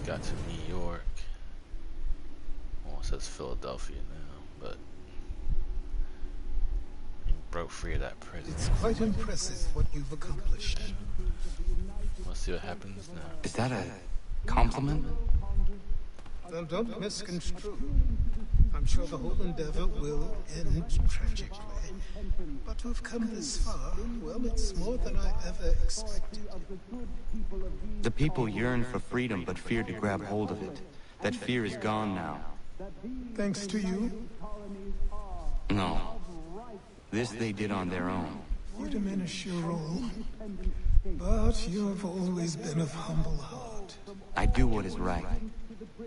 just got to New York. Well, it says Philadelphia now, but you broke free of that prison. It's quite impressive what you've accomplished. We'll see what happens now. Is that a compliment? Now, don't misconstrue. I'm sure the whole endeavor will end tragically. But to have come this far, well, it's more than I ever expected. The people yearn for freedom but fear to grab hold of it. That fear is gone now. Thanks to you? No. This they did on their own. You diminish your role. But you have always been of humble heart. I do what is right.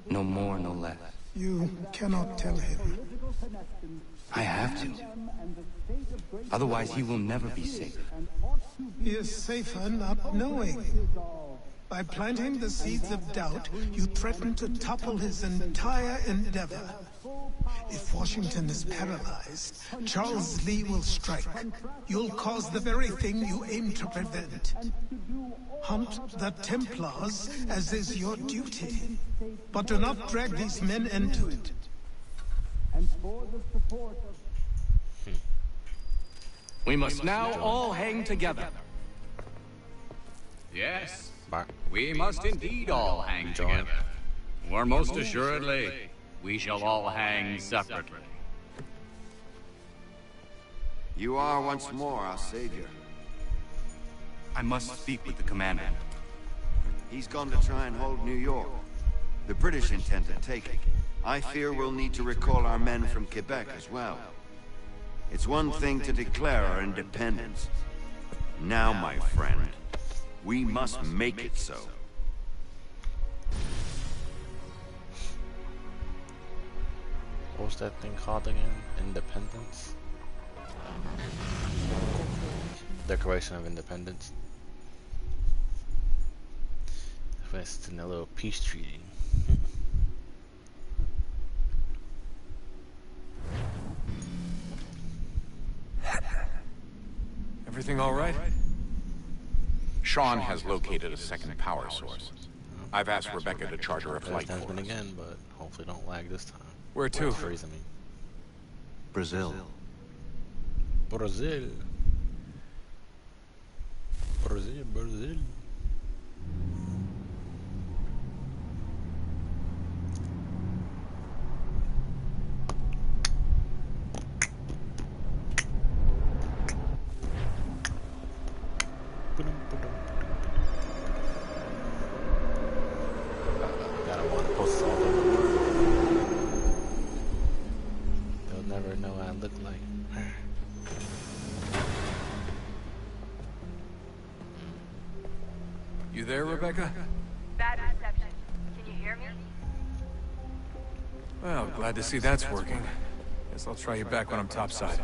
No more, no less. You cannot tell him. I have to. Otherwise, he will never be safe. He is safer not knowing. By planting the seeds of doubt, you threaten to topple his entire endeavor. If Washington is paralyzed, Charles Lee will strike. You'll cause the very thing you aim to prevent. Hunt the Templars, as is your duty. But do not drag these men into it. We must now all hang together. Yes, Bye. we must indeed all hang together. Or most assuredly, we shall all hang separately. You are once more our savior. I must speak with the commander. He's gone to try and hold New York. The British intend to take it. I fear we'll need to recall our men from Quebec as well. It's one thing to declare our independence. Now, my friend, we must make it so. What was that thing called again? Independence? Declaration of Independence. It's in a little peace treaty. Everything all right? Sean has located a second power source. I've asked Rebecca to charter a flight for us. Again, but hopefully don't lag this time. Where to? Freezing me. Brazil. Brazil. Brazil, Brazil. Gotta want to post all over the world. They'll never know what I look like. You there, Rebecca? Bad reception. Can you hear me? Well, glad to see that's working. Guess I'll try you back when I'm topside.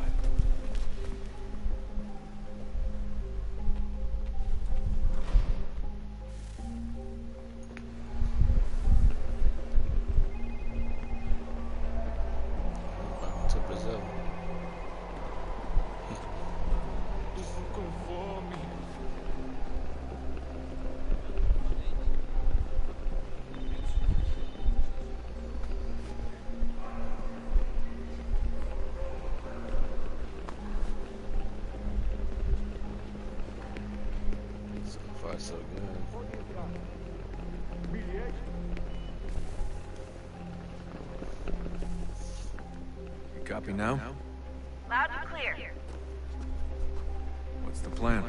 Welcome to Brazil. So far, so good. You copy now? Loud and clear. What's the plan?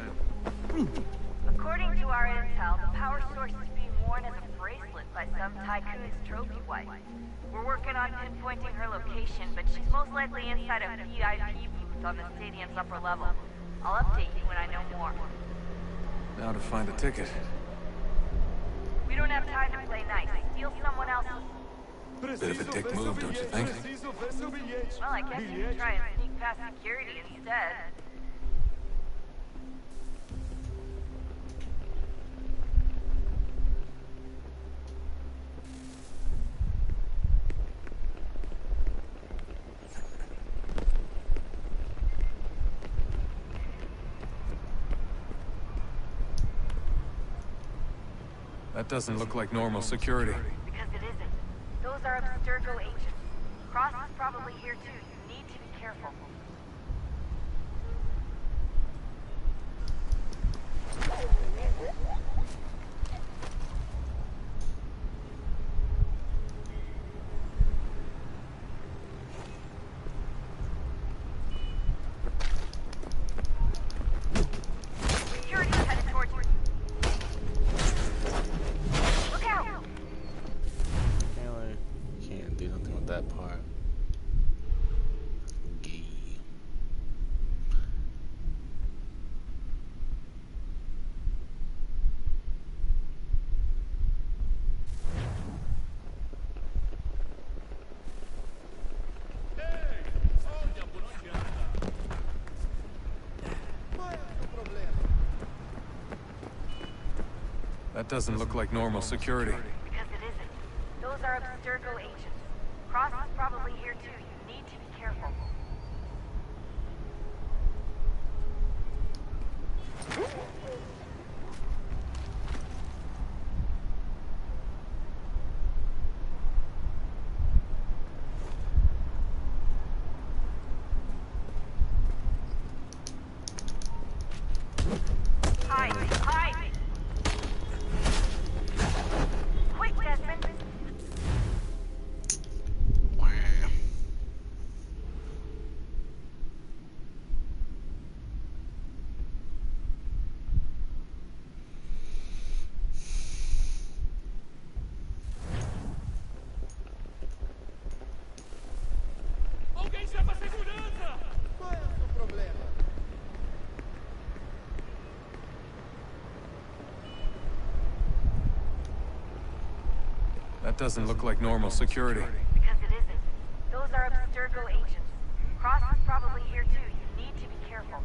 According to our intel, the power source is being worn as a bracelet by some tycoon's trophy wife. We're working on pinpointing her location, but she's most likely inside a VIP booth on the stadium's upper level. I'll update you when I know more. Now to find the ticket. We don't have time to play nice. Steal someone else's. Bit of a dick move, don't you think? Well, I guess you can try and sneak past security instead. That doesn't look like normal security. Because it isn't. Those are Abstergo agents. Cross is probably here too. You need to be careful. Security's headed towards you. Look out! Can't do nothing with that part. Gee. That doesn't look like normal security. Because it isn't. Those are Abstergo agents. Cross is probably here too. You need to be careful. Hide! Hide! Quick, Desmond! Wow. Alguém chama a segurança! Qual é o seu problema? That doesn't look like normal security. Because it isn't. Those are Abstergo agents. Cross is probably here too. You need to be careful.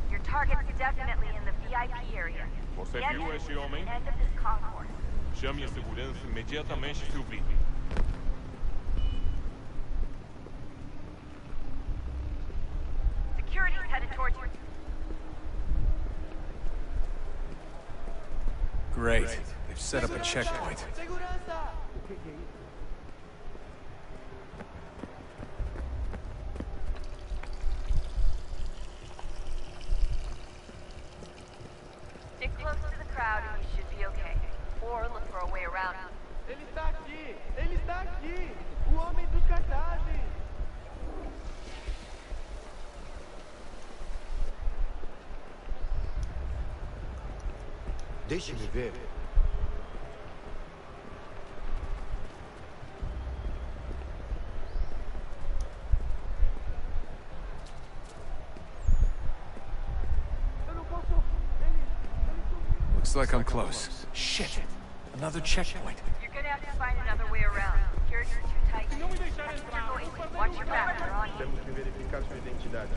Your target's definitely in the VIP area. Você Get viu to esse the homem? end of this concourse. Chame a segurança imediatamente, Sylvie. Security's headed towards you. Great. They've set up a checkpoint. Segurança! Stick close to the crowd and you should be okay. Or look for a way around it. Ele está aqui! Ele está aqui! O homem dos cartazes! Deixe-me ver. Eu não posso... Ele sumiu! Looks like I'm close. Shit! Another checkpoint. You're gonna have to find another way around. Security's too tight. Se não me deixar entrar, Go eu easy. vou fazer Watch your back. They're on you. Temos que verificar sua identidade.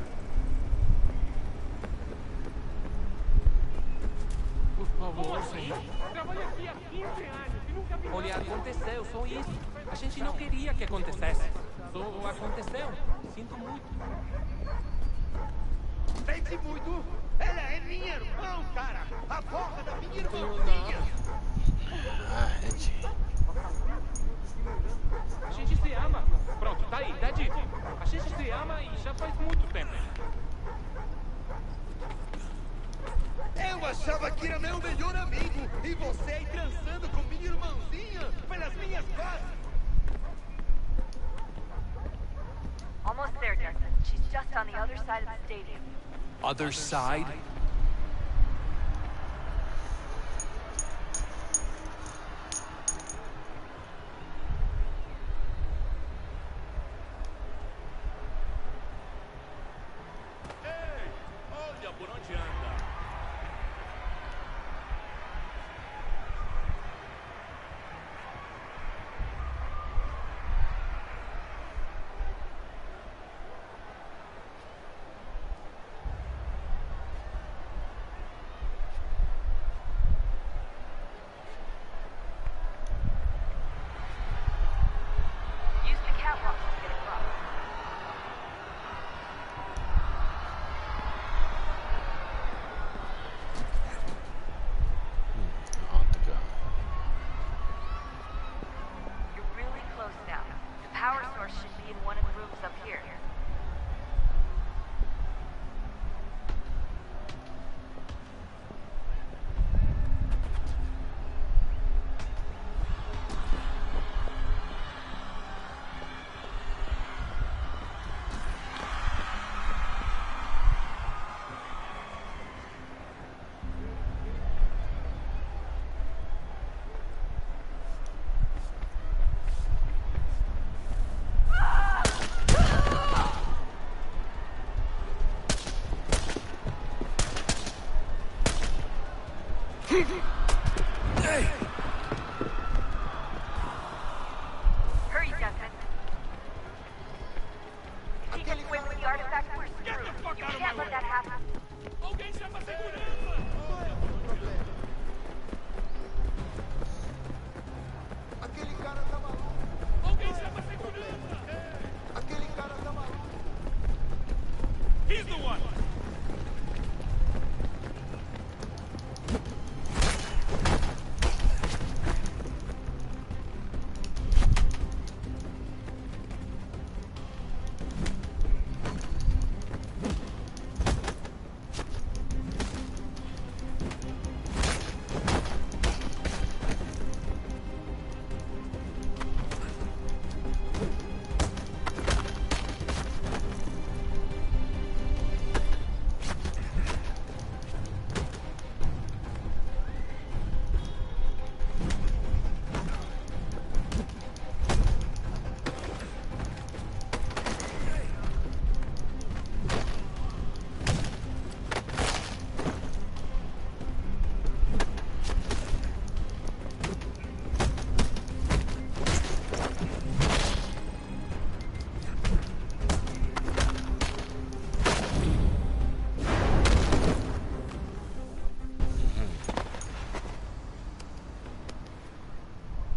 Por favor, senhor. Trabalho aqui há 15 anos e nunca vi Olha, nada. aconteceu, só isso. A gente não queria que acontecesse. Só aconteceu. Sinto muito. Sente muito! Ela é minha irmã, cara! A porra da minha irmãzinha! Ah, gente. A gente se ama! Pronto, tá aí, tá dito. A gente se ama e já faz muito tempo. Eu achei achava que era meu melhor amigo. E você aí transando com minha irmãzinha pelas minhas costas. Almost there, Desmond. She's just on the other side of the stadium. Other side? Ei, olha por onde anda. Use the catwalk to get across. On to go. You're really close now. The power source should be in one of the rooms up here. Hurry, Desmond. If he gets away with the artifact, we're screwed. You can't let that happen. Alguém chama a segurança! Aquele cara tá maluco. Alguém chama a segurança! Aquele cara tá maluco. He's the one!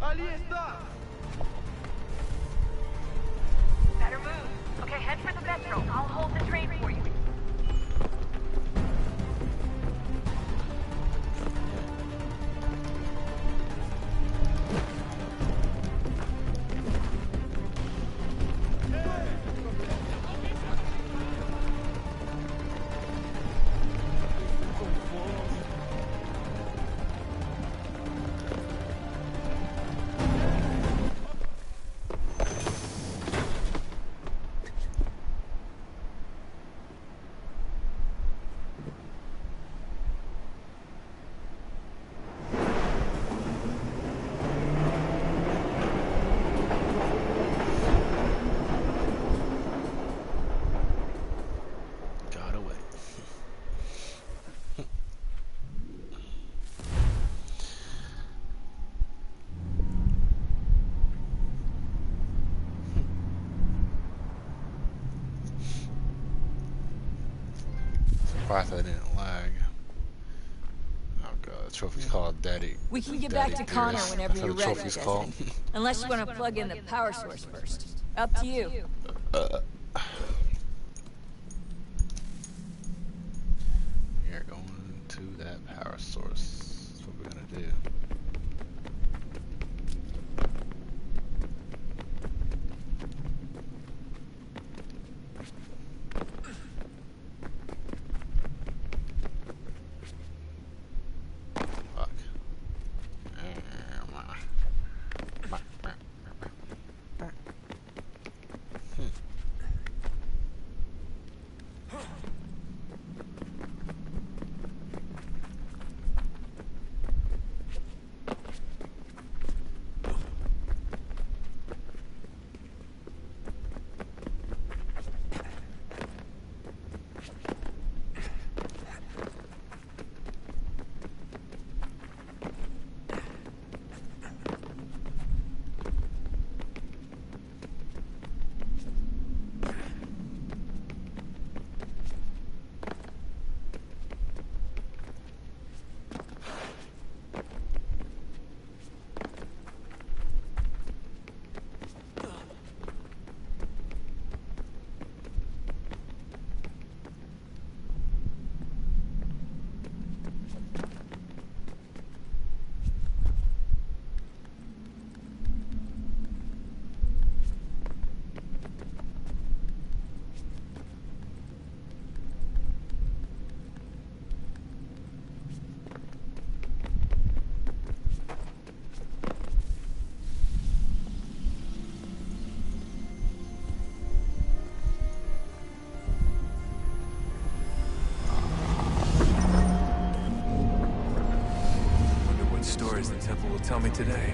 Ali está. Better move. Okay, head for the metro. I'll hold the train for you. Got away. Surprised I didn't lag. Oh god, the trophy's called Daddy. We can get Daddy back to Connor Dearest. whenever That's what you're the ready, trophy's Desmond. called. Unless you want to plug in the power source first. Up to you. We're going to that power source. That's what we're gonna do. stories the temple will tell me today.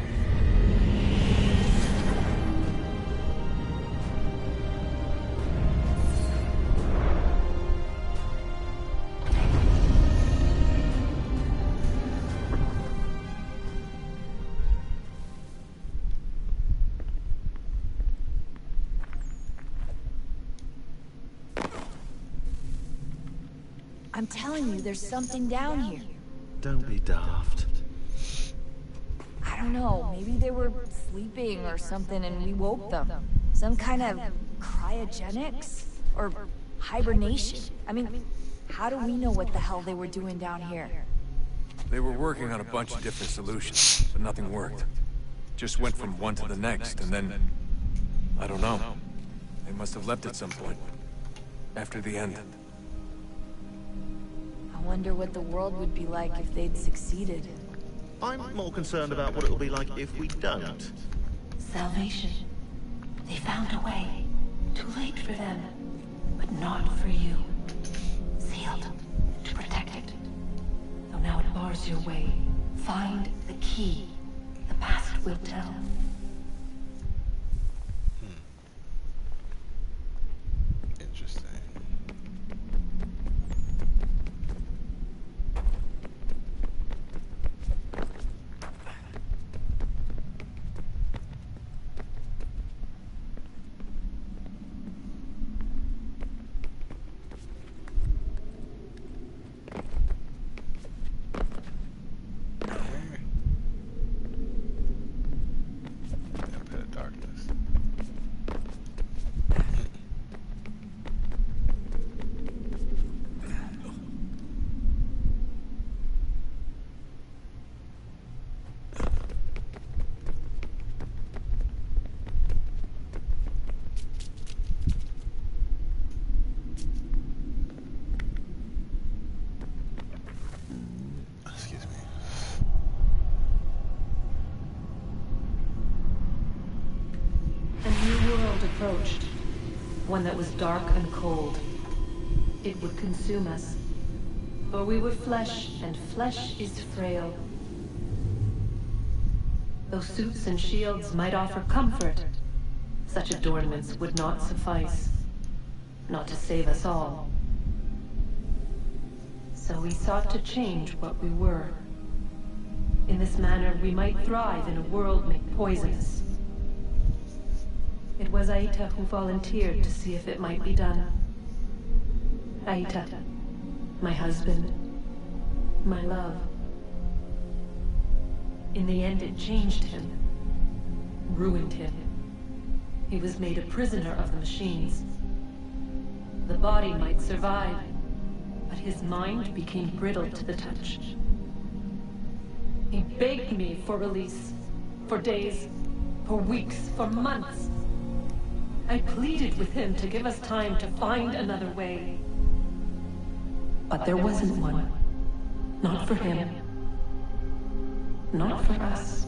I'm telling you, there's something down here. Don't be daft. I don't know, maybe they were sleeping or something and we woke them. Some kind of cryogenics? Or hibernation? I mean, how do we know what the hell they were doing down here? They were working on a bunch of different solutions, but nothing worked. Just went from one to the next, and then... I don't know. They must have left at some point. After the end. I wonder what the world would be like if they'd succeeded. I'm more concerned about what it'll be like if we don't. Salvation. They found a way. Too late for them. But not for you. Sealed. To protect it. Though now it bars your way. Find the key. The past will tell. Interesting. Approached. One that was dark and cold. It would consume us. For we were flesh, and flesh is frail. Though suits and shields might offer comfort, such adornments would not suffice. Not to save us all. So we sought to change what we were. In this manner, we might thrive in a world made poisonous. It was Aita who volunteered to see if it might be done. Aita, my husband, my love. In the end, it changed him, ruined him. He was made a prisoner of the machines. The body might survive, but his mind became brittle to the touch. He begged me for release, for days, for weeks, for months. I pleaded with him to give us time to find another way. But there wasn't one. Not for him. Not for us.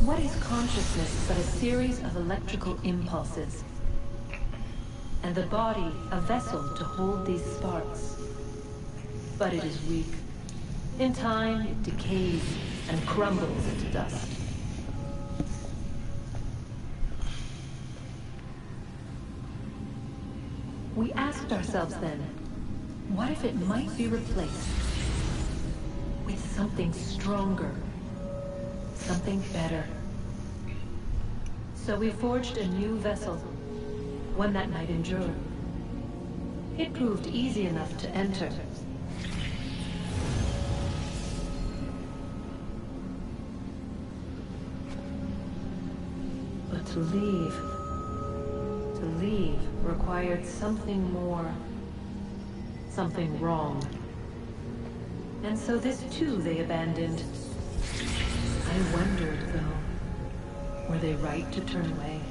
What is consciousness but a series of electrical impulses? And the body a vessel to hold these sparks. But it is weak. In time, it decays and crumbles into dust. We asked ourselves then, what if it might be replaced with something stronger. Something better. So we forged a new vessel. One that might endure. It proved easy enough to enter. But to leave required something more. Something wrong. And so this too they abandoned. I wondered, though, were they right to turn away?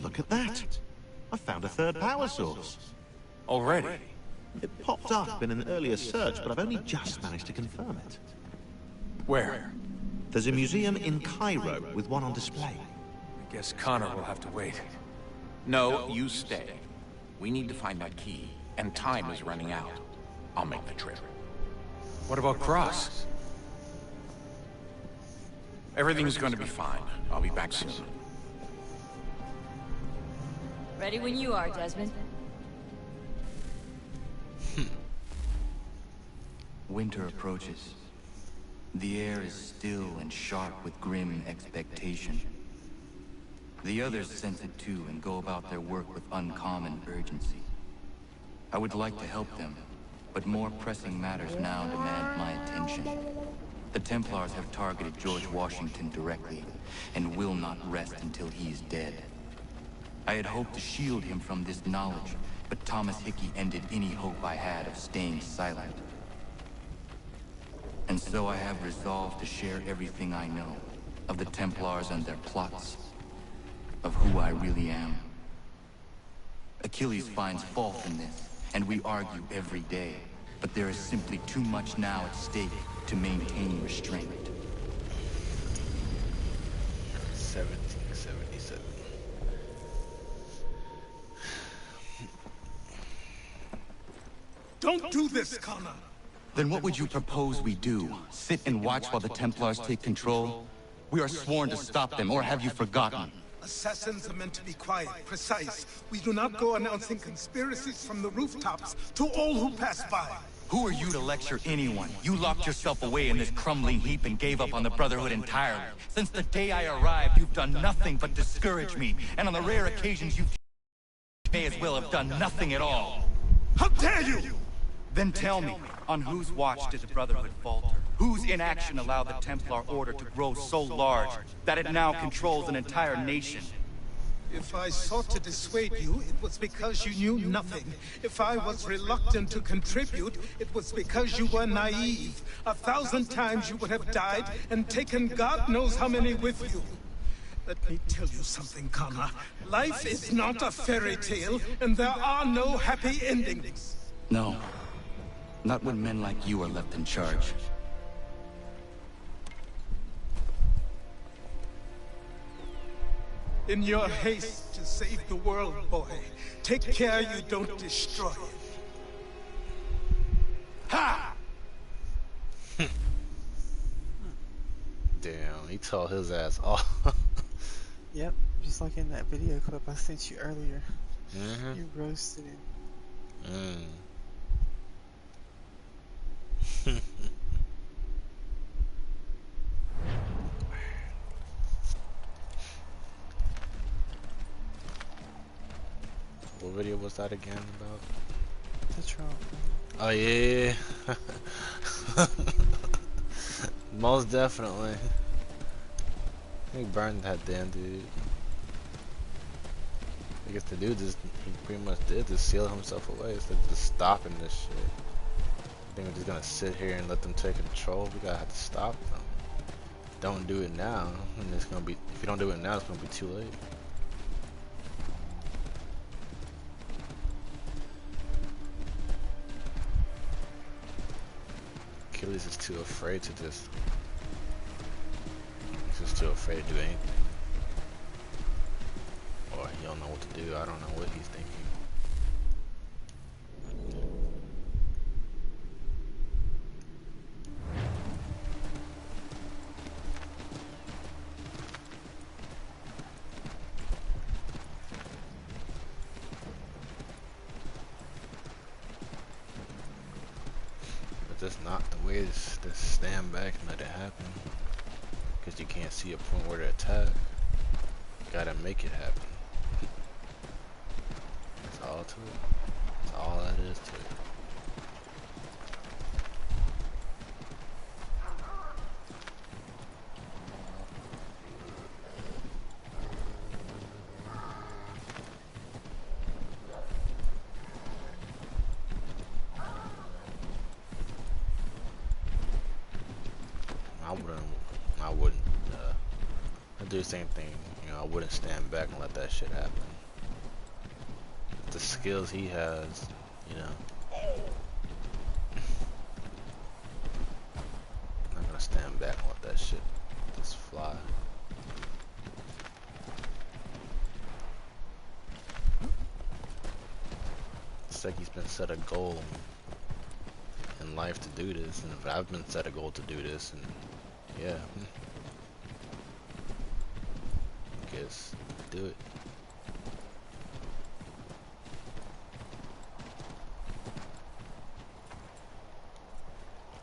Look at that. I found a third power source. Already? It popped up in an earlier search, but I've only just managed to confirm it. Where? There's a museum in Cairo with one on display. I guess Connor will have to wait. No, you stay. We need to find that key, and time is running out. I'll make the trip. What about Cross? Everything's going to be fine. I'll be back soon. Ready when you are, Desmond. Winter approaches. The air is still and sharp with grim expectation. The others sense it too and go about their work with uncommon urgency. I would like to help them, but more pressing matters now demand my attention. The Templars have targeted George Washington directly, and will not rest until he is dead. I had hoped to shield him from this knowledge, but Thomas Hickey ended any hope I had of staying silent. And so I have resolved to share everything I know, of the Templars and their plots, of who I really am. Achilles finds fault in this, and we argue every day, but there is simply too much now at stake to maintain restraint. 1777. Don't do this, Connor! Then what would you propose we do? Sit and watch while the Templars take control? We are sworn to stop them, or have you forgotten? Assassins are meant to be quiet, precise. We do not go announcing conspiracies from the rooftops to all who pass by. Who are you to lecture anyone? You locked yourself away in this crumbling heap and gave up on the Brotherhood entirely. Since the day I arrived, you've done nothing but discourage me. And on the rare occasions you may as well have done nothing at all. How dare you! Then tell me, on whose watch did the Brotherhood falter? Whose inaction allowed the Templar Order to grow so large that it now controls an entire nation? If I sought to dissuade you, it was because you knew nothing. If I was reluctant to contribute, it was because you were naive. 1,000 times you would have died and taken God knows how many with you. Let me tell you something, Connor. Life is not a fairy tale, and there are no happy endings. No. Not when men like you are left in charge. In your haste to save the world, boy, take care you don't destroy it. Ha! Damn, he tore his ass off. Yep, just like in that video clip I sent you earlier. Mm-hmm. You roasted him. What video was that again about? The Trump. Oh yeah. Most definitely. He burned that damn dude. I guess the dude just, he pretty much did just seal himself away instead of just stopping this shit. I think we're just gonna sit here and let them take control. We gotta have to stop them. Don't do it now, and it's gonna be, if you don't do it now, it's gonna be too late. Achilles is too afraid to just, he's just too afraid to do anything. Or he don't know what to do. I don't know what he's thinking. But that's not the way to stand back and let it happen. Because you can't see a point where to attack. You gotta make it happen. That's all to it. That's all that is to it. I wouldn't I'd do the same thing, you know, I wouldn't stand back and let that shit happen. The skills he has, you know. I'm not gonna stand back and let that shit just fly. It's like he's been set a goal in life to do this, and if I've been set a goal to do this, and yeah, I guess do it.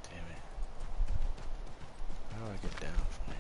Damn it. How do I get down from here?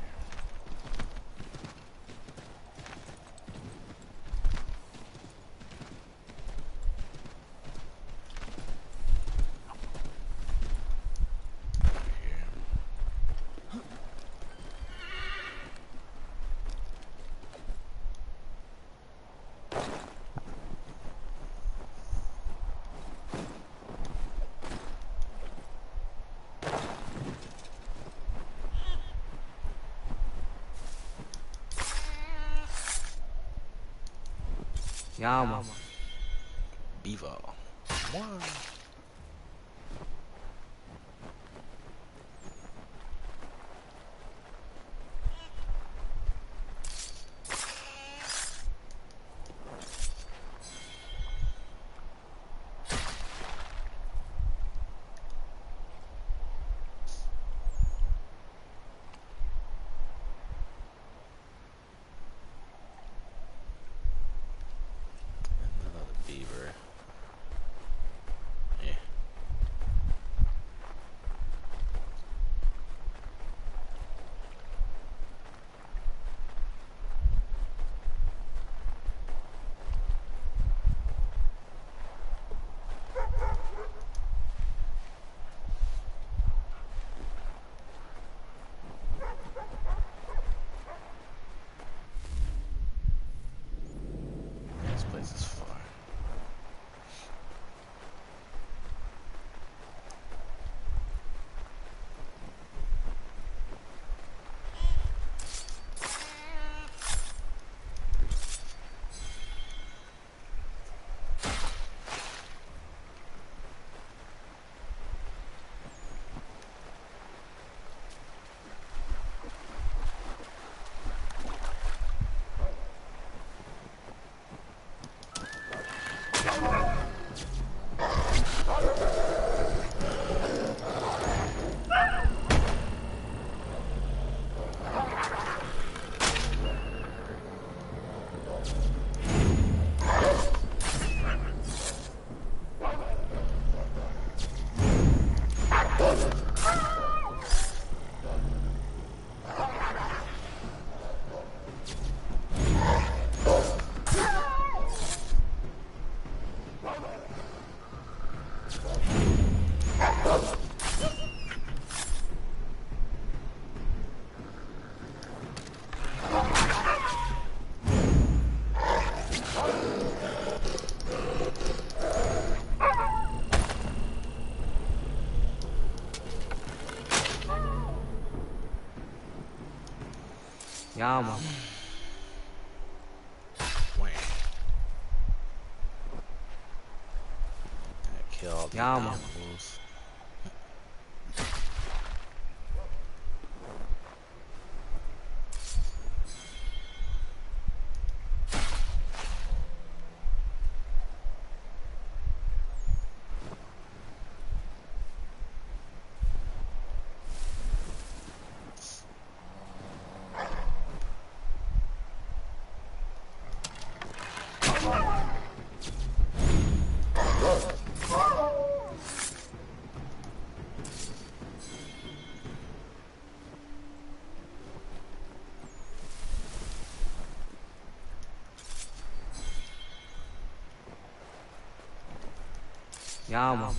Yeah, man. Beaver. One. Yeah, man. Kill all these Yeah, man. animals. Yeah, man.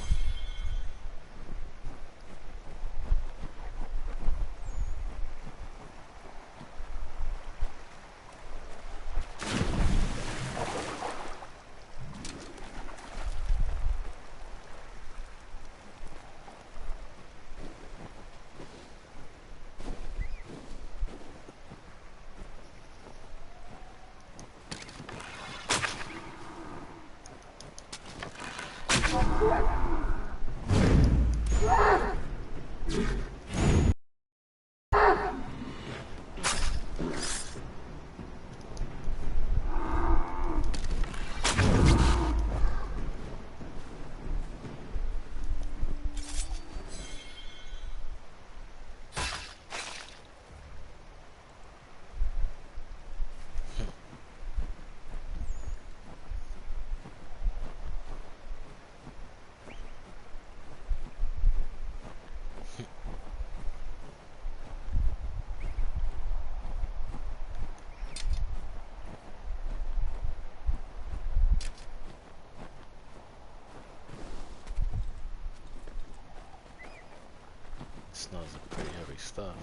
Smells like pretty heavy stuff.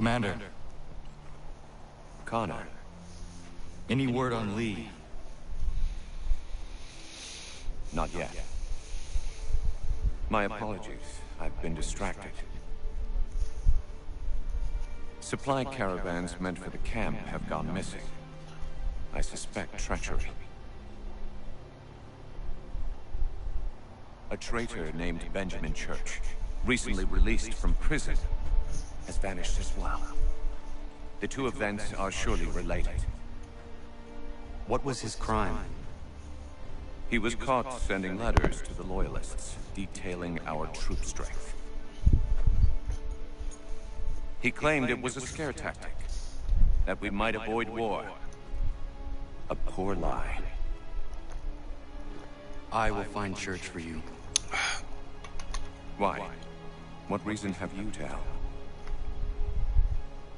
Commander. Connor. Any word on Lee? Not yet. My apologies. I've been distracted. Supply caravans meant for the camp have gone missing. I suspect treachery. A traitor named Benjamin Church, recently released from prison, has vanished as well. The two events are surely related. What was his crime? He was caught sending letters to the Loyalists, detailing our troop strength. He claimed it was a scare tactic, that we might avoid war. A poor lie. I will find Church for you. Why? What reason have you to help?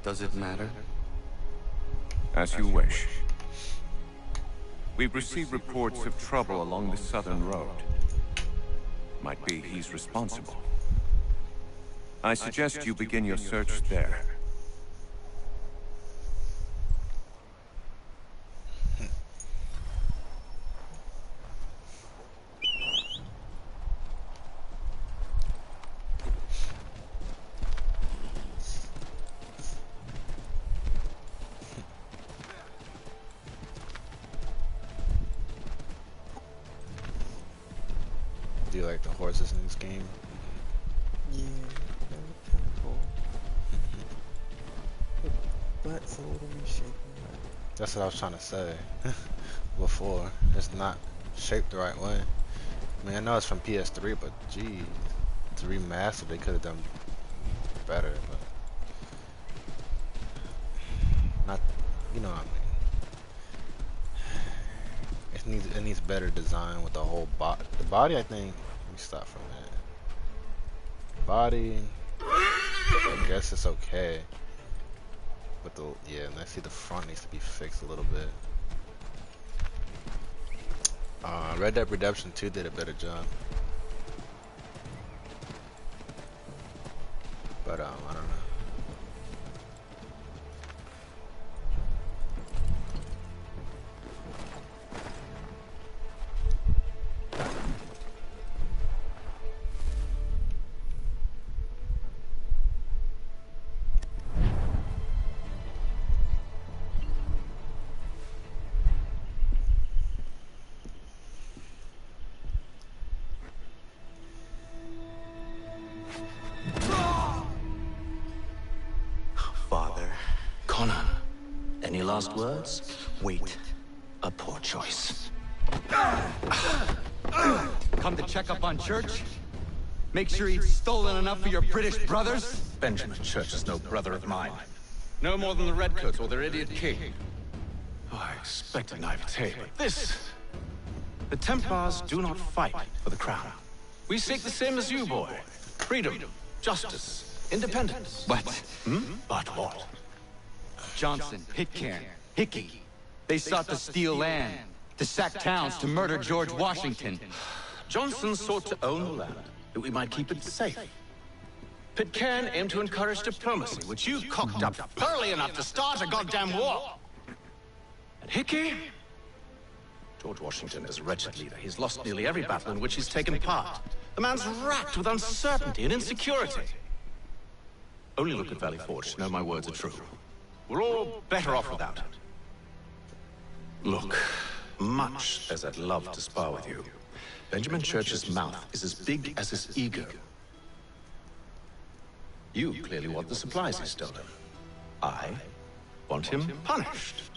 Does it matter? As you wish. We've received reports of trouble along the southern road. Might be he's responsible. I suggest you begin your search there. like the horses in this game. Yeah, they look kind of cool. The butt's a little misshapen. That's what I was trying to say before. It's not shaped the right way. I mean, I know it's from PS3, but gee, to remaster, they could have done better. But not, you know what I mean. It needs better design with the whole body. The body, I think. Let me stop for a minute. Body, I guess it's okay. But yeah, and I see the front needs to be fixed a little bit. Red Dead Redemption 2 did a better job. But I don't know. Any last words? Wait. A poor choice. Come to check up on Church? Make sure he'd stolen enough for your British brothers? Benjamin Church is no brother of mine. No more than the Redcoats or their idiot king. Oh, I expect a naivete, but this... The Templars do not fight for the crown. We seek the same as you, boy. Freedom, justice, independence. But... But what? Johnson, Pitcairn, Hickey. They sought to steal land, to sack towns, to murder George Washington. Johnson sought to own the land, that we might keep it safe. Pitcairn aimed to encourage diplomacy, which you cocked up early enough to start a goddamn war. And Hickey? George Washington is a wretched leader. He's lost nearly every battle in which he's taken part. The man's racked with uncertainty and insecurity. Only look at Valley Forge to know my words are true. We're all better off without it. Look, much as I'd love to spar with you, Benjamin Church's mouth is as big as his ego. You clearly want the supplies he's stolen. I want him punished.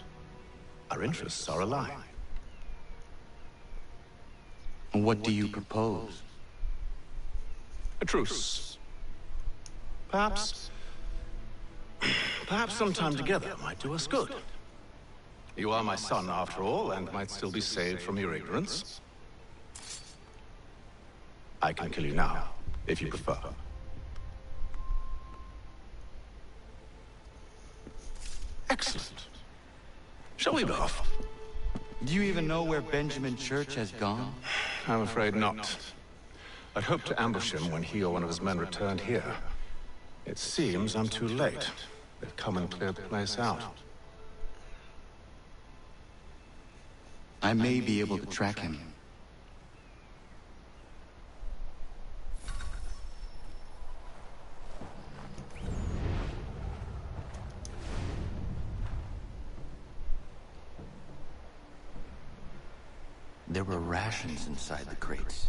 Our interests are aligned. What do you propose? A truce. Perhaps some time together might do us good. You are my son, after all, and might still be saved from your ignorance. I can kill you now, if you prefer. Excellent. Shall we be off? Do you even know where Benjamin Church has gone? I'm afraid not. I'd hoped to ambush him when he or one of his men returned here. It seems I'm too late. They've come and cleared the place out. I may be able to track him. There were rations inside the crates.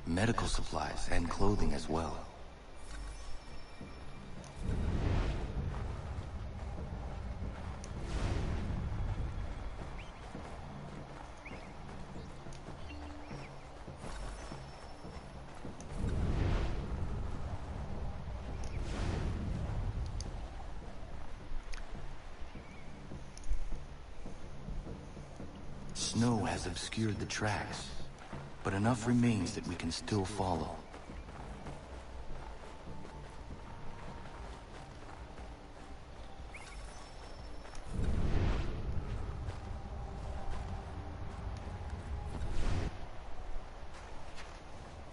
Medical supplies and clothing as well. Snow has obscured the tracks, but enough remains that we can still follow.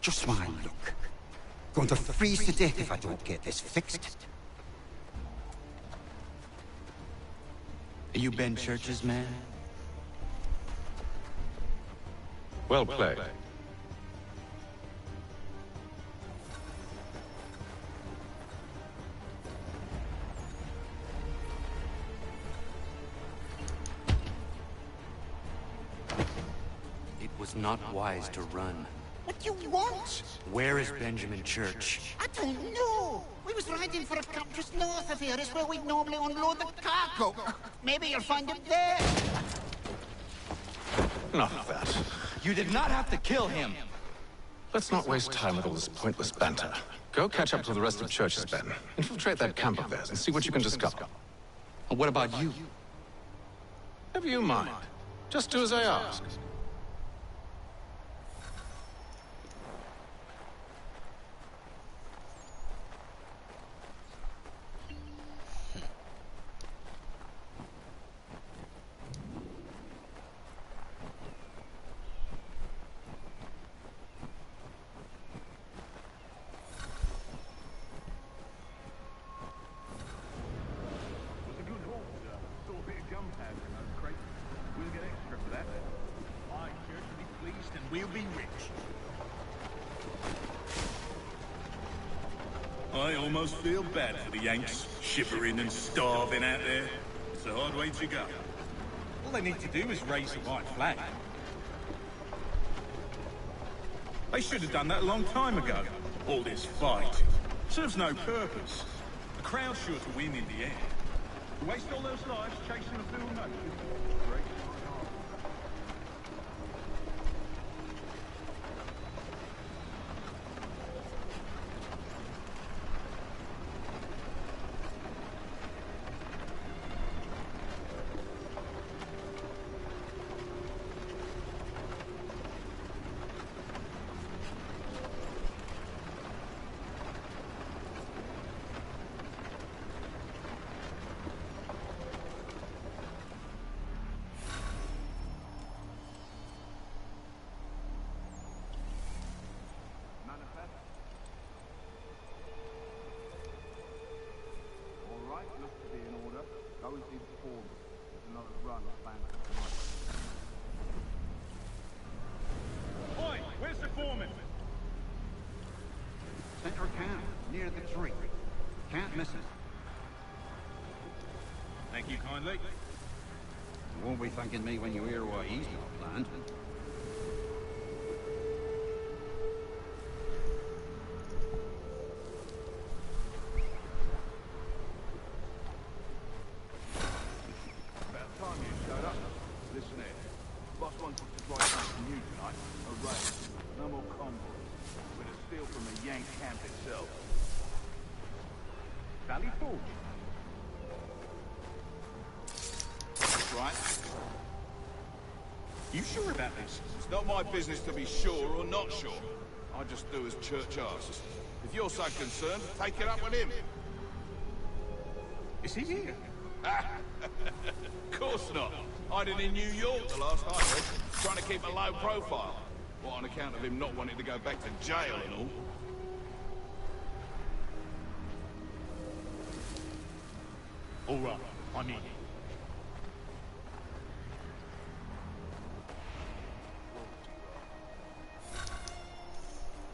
Just my luck. Going to freeze to death if I don't get this fixed. Are you Ben Church's man? Well played. It was not wise to run. What do you want? Where is Benjamin Church? I don't know. We was riding for a camp just north of here. It's where we'd normally unload the cargo. Maybe you'll find him there. Enough of that. You did not have to kill him. Let's not waste time with all this pointless banter. Go catch up to the rest of Church's men. Infiltrate that camp of theirs and see what you can discover. And what about you? Never you mind. Just do as I ask. We'll be rich. I almost feel bad for the Yanks, shivering and starving out there. It's a hard way to go. All they need to do is raise the white flag. They should have done that a long time ago. All this fight serves no purpose. The crowd's sure to win in the end. To waste all those lives chasing a fool notion. Great. Oi, where's the foreman? Center camp, near the tree. Can't miss it. Thank you kindly. You won't be thanking me when you hear why he's not planned. About time you showed up. Listen here. Boss wants us to drive something new tonight. A raid. No more convoys. We're to steal from the Yank camp itself. Valley Forge. That's right. You sure about this? It's not my business to be sure or not sure. I just do as Church asks. If you're so concerned, take it up with him. Is he here? Of course not. Hiding in New York the last I heard. Trying to keep a low profile. What, on account of him not wanting to go back to jail and all? All right, I'm in.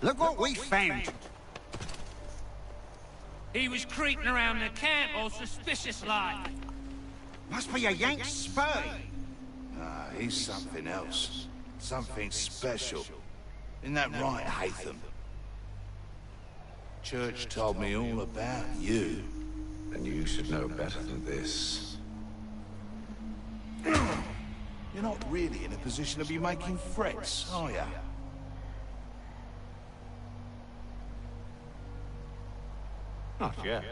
Look what we found! He was creeping around the camp all suspicious-like. Must be a Yank spy. Ah, he's something else. Something special. Isn't that right, Hatham? Church told me all about you. And you should know better than this. You're not really in a position to be making threats, are you? Not yet.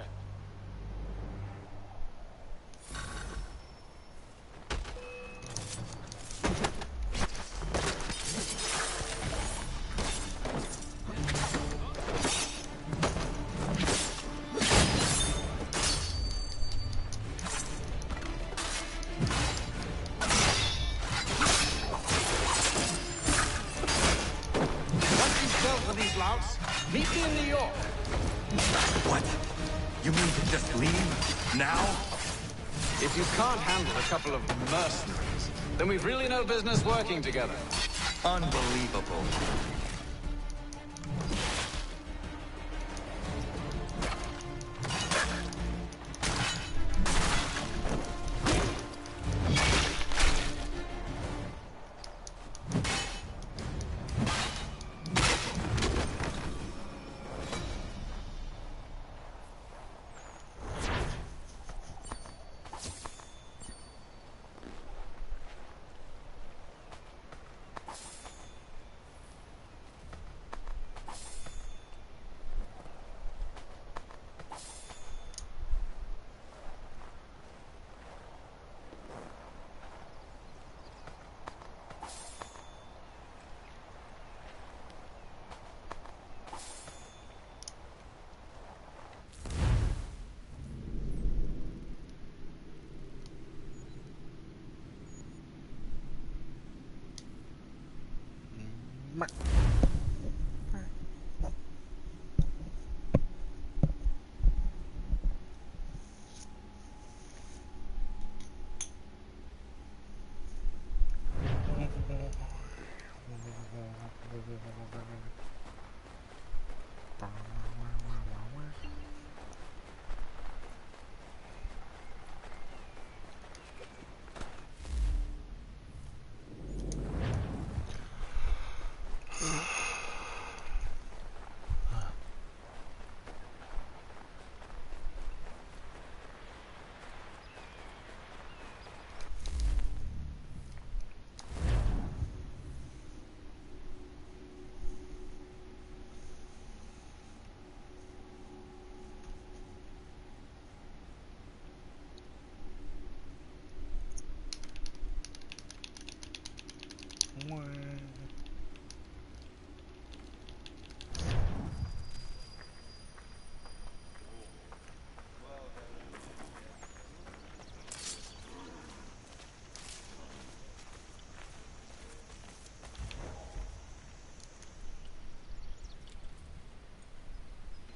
Meet me in New York. What? You mean to just leave? Now? If you can't handle a couple of mercenaries, then we've really no business working together. Unbelievable.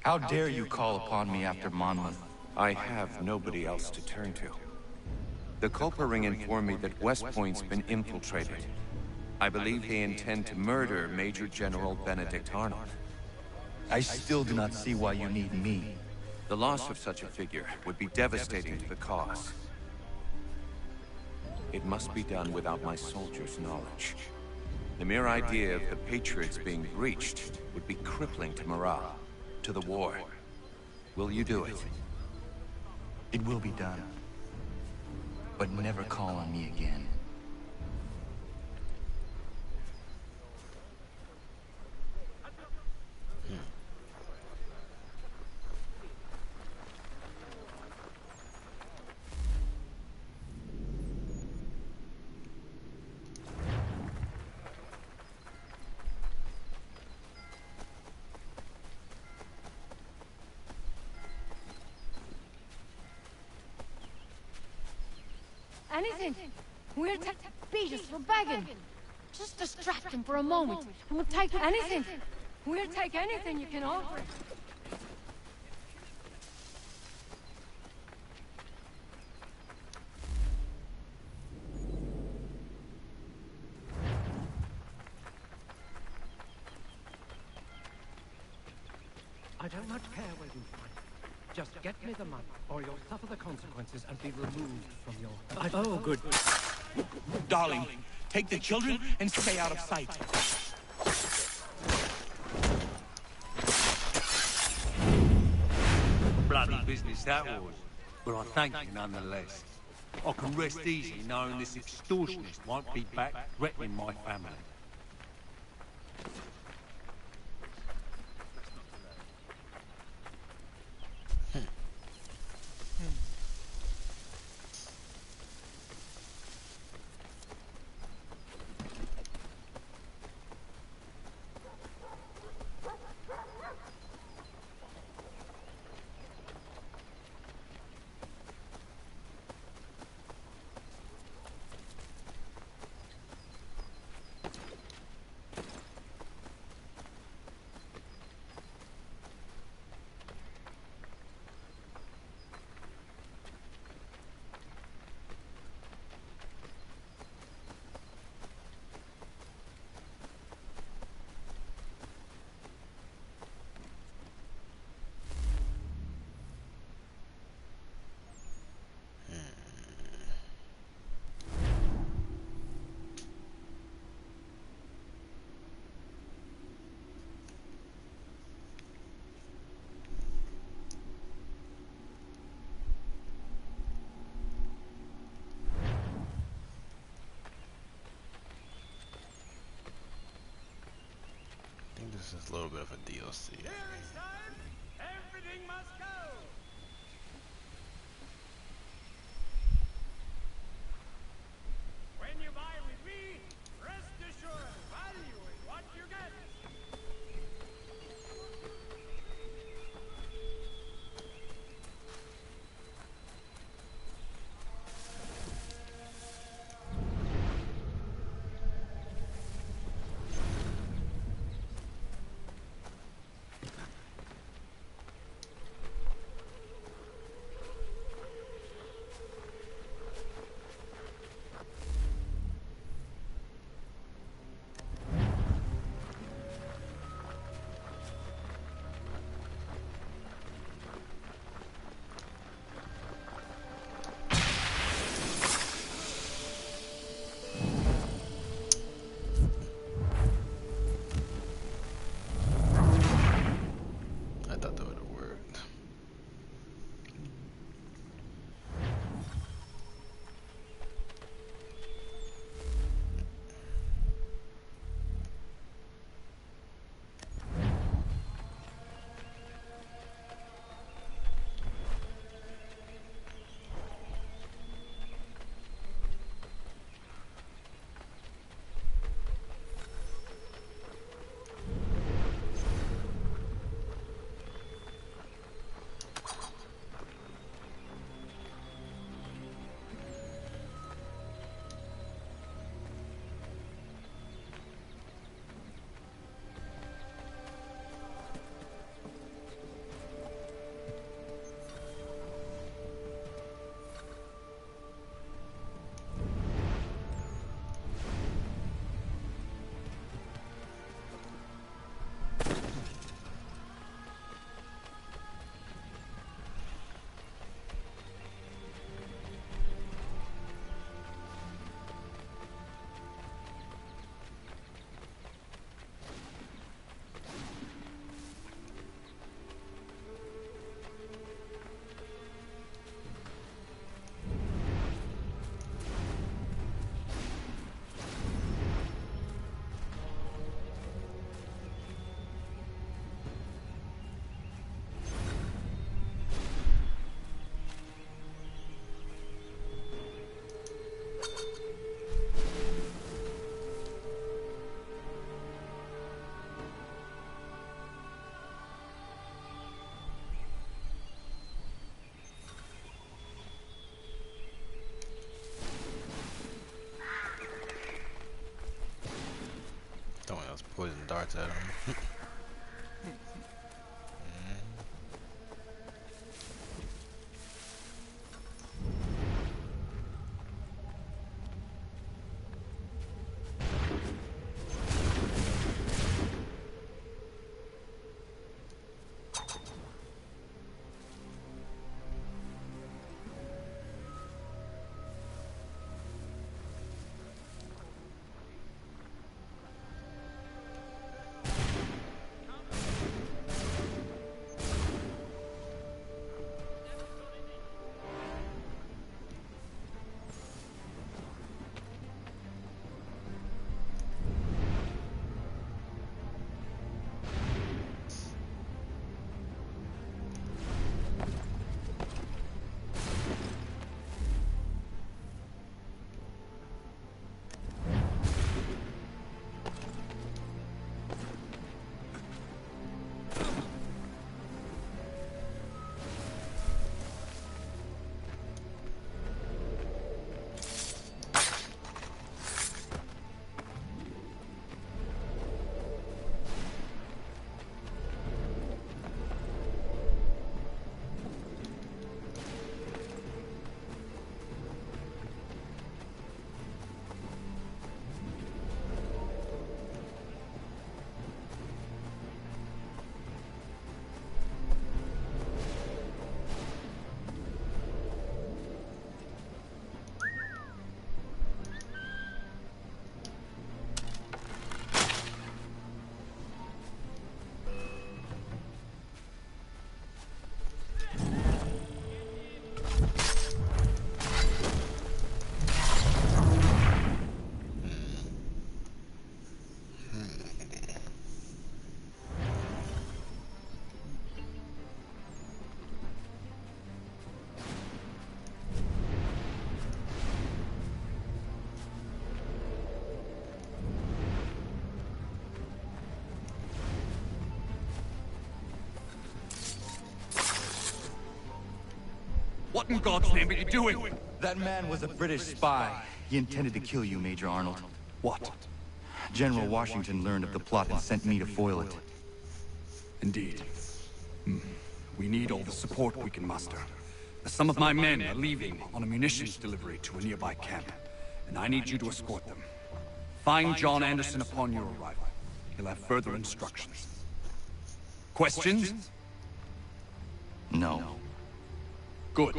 How dare you call upon me after Monmouth? I have nobody else to turn to. The Culper Ring informed me that West Point's been infiltrated. I believe they intend to murder Major General Benedict Arnold. I still do not see why you need me. The loss of such a figure would be devastating to the cause. It must be done without my soldiers' knowledge. The mere idea of the Patriots being breached would be crippling to morale, to the war. Will you do it? It will be done. But never call on me again. Anything. We'll beat us for begging. Just distract him for a moment, and we'll take anything. We'll take anything you can offer. I don't much care where you find it. Just get me the money, or you'll suffer the consequences and be removed from your... Oh, good. Darling, take the children and stay out of sight. Bloody business that was, but I thank you nonetheless. I can rest easy knowing this extortionist won't be back threatening my family. This is a little bit of a DLC. Everything must go. When you buy with me, rest assured, value is what you get. darts at him. What in God's name are you doing? That man was a British spy. He intended to kill you, Major Arnold. What? General Washington learned of the plot and sent me to foil it. Indeed. We need all the support we can muster. Some of my men are leaving on a munitions delivery to a nearby camp, and I need you to escort them. Find John Anderson upon your arrival. He'll have further instructions. Questions? No. Good.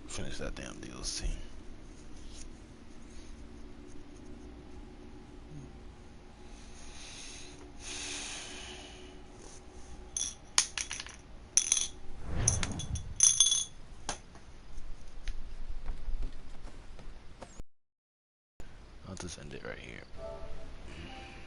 Finish that damn DLC. I'll just end it right here.